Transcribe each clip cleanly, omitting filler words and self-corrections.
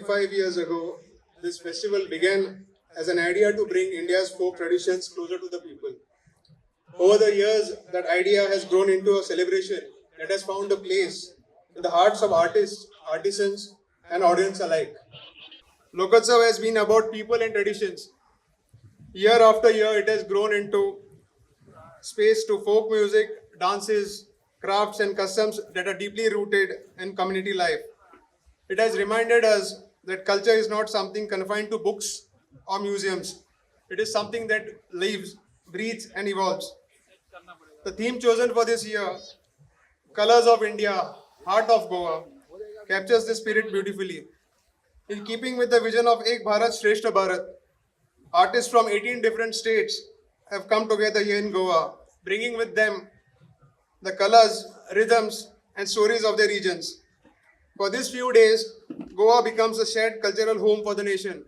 25 years ago, this festival began as an idea to bring India's folk traditions closer to the people. Over the years, that idea has grown into a celebration that has found a place in the hearts of artists, artisans, and audience alike. Lokotsav has been about people and traditions. Year after year, it has grown into space to folk music, dances, crafts, and customs that are deeply rooted in community life. It has reminded us that culture is not something confined to books or museums. It is something that lives, breathes, and evolves. The theme chosen for this year, Colors of India, Heart of Goa, captures this spirit beautifully. In keeping with the vision of Ek Bharat Shrestha Bharat, artists from 18 different states have come together here in Goa, bringing with them the colors, rhythms, and stories of their regions. For these few days, Goa becomes a shared cultural home for the nation.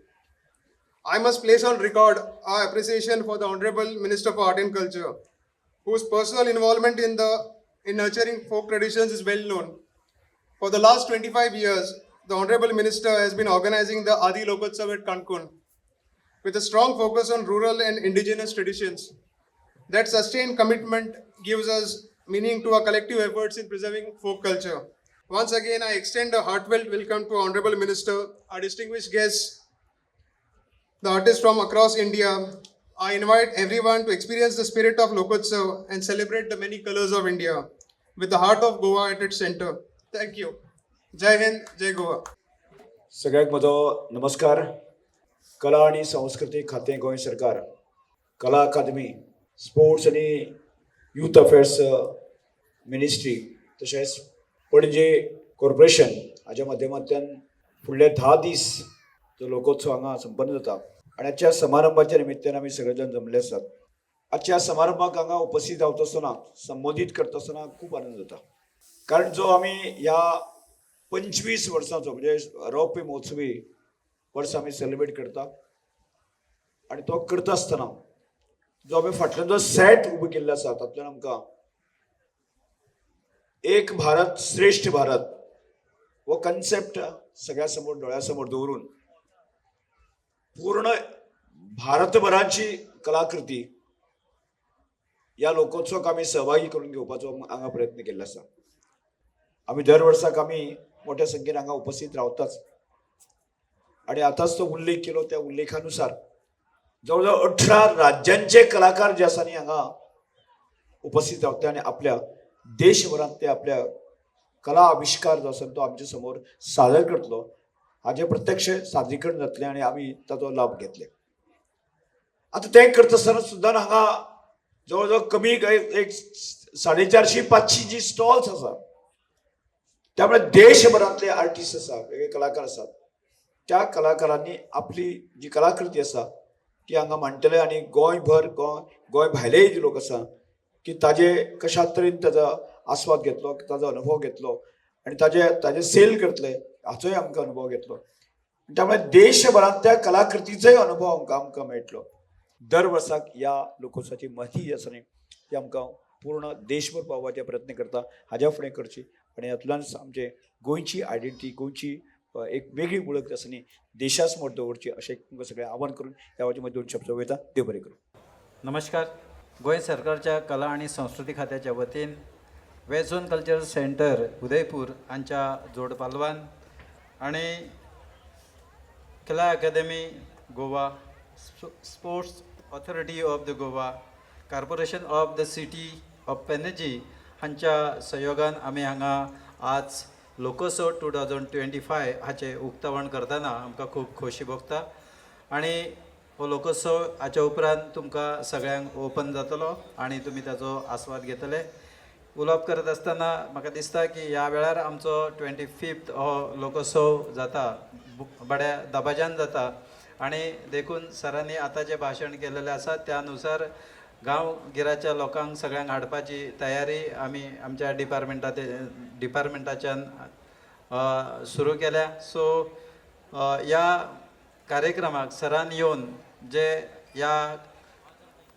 I must place on record our appreciation for the Honorable Minister for Art and Culture, whose personal involvement in nurturing folk traditions is well known. For the last 25 years, the Honorable Minister has been organizing the Adi Lokotsav at Cancun with a strong focus on rural and indigenous traditions. That sustained commitment gives us meaning to our collective efforts in preserving folk culture. Once again, I extend a heartfelt welcome to Honorable Minister, our distinguished guests, the artists from across India. I invite everyone to experience the spirit of Lokotsav and celebrate the many colors of India with the heart of Goa at its center. Thank you. Jai Hind, Jai Goa. सगळ्याक म्हजो नमस्कार. कला आणि संस्कृती खातें गोंय सरकार, कला अकादमी, sports आणि यूथ अफेर्स मिनिस्ट्री तशेंच पणजे कॉर्पोरेशन हाच्या माध्यमांतल्यान फुडले 10 दीस जो लोकोत्सव हांगा संपन्न जाता आनी आजच्या समारंभाच्या निमित्तान आमी सगळे जाण जमले आसात. आजच्या समारंभाक हांगा उपस्थित रावता आसतना संबोधीत करता आसतना खूब आनंद जाता, कारण जो आमी ह्या 25 वर्सांचो म्हणजे रौप्य महोत्सवी वर्स आमी सेलिब्रेट करता आनी तो करता आसतना जो आमी फाटल्यान जो सेट उबो केल्लो आसा तातूंतल्यान आमकां एक भारत श्रेष्ठ भारत हो कन्सेप्ट सगळ्या समोर दोळ्या समोर दवरून पूर्ण भारतभराची कलाकृती ह्या लोकोत्सवाक आमी सहभागी करून घेवपाचो हांगा प्रयत्न केल्लो आसा. आमी दर वर्साक आमी मोठ्या संख्येन हांगा उपस्थित रावताच आणि आताच तो उल्लेख केलो त्या उल्लेखानुसार जवळजवळ 18 राज्यांचे कलाकार जे आसा न्ही हांगा उपस्थित रावता आणि आपल्या देशभरात ते आपल्या कला आविष्कार जो आसा तो आमच्या समोर सादर करतलो. हाजे प्रत्यक्ष सादरीकरण जातलें आणि आमी ताचो लाभ घेतले. आता ते करता आसतना सुद्दां हांगा जवळजवळ कमी एक 450-500 जी स्टॉल्स आसा, त्यामुळे देशभरातले आर्टिस्ट आसा, वेगळे कलाकार आसात, त्या कलाकारांनी आपली जी कलाकृती आसा ती हांगा मांडटले आणि गोंय भायलेय जे लोक आसा की ताजे कशा तरेन ताजो आस्वाद घेतलो, ताजो अनुभव घेतलो आणि ताजे सेल करतले हाचोय आमकां अनुभव घेतलो. त्यामुळे देशभरांतल्या कलाकृतीचोय अनुभव आमकां मेळटलो. दर वर्साक ह्या लोकोत्सवाची महती जी आसा न्ही ती आमकां पूर्ण देशभर पावपाचे प्रयत्न करता, हाज्या फुडें करची आणि हातूंतल्यान आमचे गोंयची आयडेंटिटी, गोंयची एक वेगळी वळख आसा न्ही देशा समोर दवरची अशें तुमकां सगळें आवाहन करून ह्या वाचे मध्ये 2 शब्द वयता. देव बरें करूं. नमस्कार. गोंय सरकारच्या कला आणि संस्कृती खात्याच्या वतीन west zone cultural centre Udaipur हांच्या जोड पालवान आणि Kala academy Goa, sports authority of the Goa, corporation of the city of Panaji हांच्या सहयोगान आमी हांगा आज लोकोत्सव 2025 हाचे उक्तावण करतना आमकां खूब खोशी भोगता. आणि हो लोकोत्सव हाच्या उपरांत तुमकां सगळ्यांक ओपन जातलो आणि तुमी ताचो आस्वाद घेतले. उलोवप करत आसतना म्हाका दिसता की ह्या वेळार आमचो 25th हो लोकोत्सव जाता, बड्या दबाज्यान जाता आणि देखून सरांनी आतां जें भाशण केलेलें आसा त्या अनुसार गांवगिऱ्याच्या लोकांक सगळ्यांक हाडपाची तयारी आमी आमच्या डिपार्टमेंटाच्यान सुरू केल्या. सो ह्या कार्यक्रमाक सरान येवन जे ह्या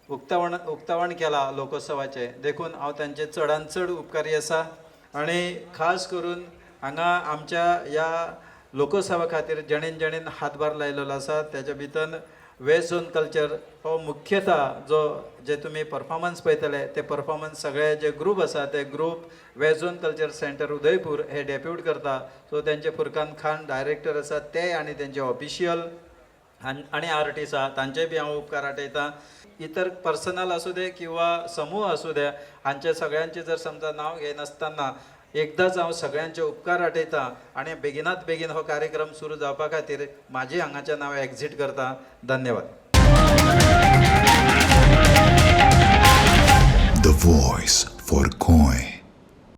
उक्तावण केला लोकोत्सवाचे देखून हांव तांचे चडांत चड उपकारी आसा. आणि खास करून हांगा आमच्या ह्या लोकसेवा खातीर जेणेन जेणेन हातभार लायलेलो आसा त्याच्या भितर वेस्ट झोन कल्चर हो मुख्यतः जे तुम्ही परफॉर्मन्स पळयतले ते परफॉर्मन्स सगळे जे ग्रुप आसा ते group waste zone culture centre Udaipur हे डेप्यूट करता. सो त्यांचे फुरकान खान डायरेक्टर आसात ते आणि त्यांचे ऑफिशियल आणि आर्टिस्ट आहा तांचे बी हांव उपकार आठयतां. इतर पर्सनल असू दे किंवा समूह असू दे हांचे सगळ्यांचे जर समजा नाव घेनासतना एकदांच हांव सगळ्यांचे उपकार आठयतां आणि बेगिनात बेगीन हो कार्यक्रम सुरू जावपा खातीर म्हाजी हांगाच्यान हांव एग्जीट करतां. धन्यवाद. The voice for Coin.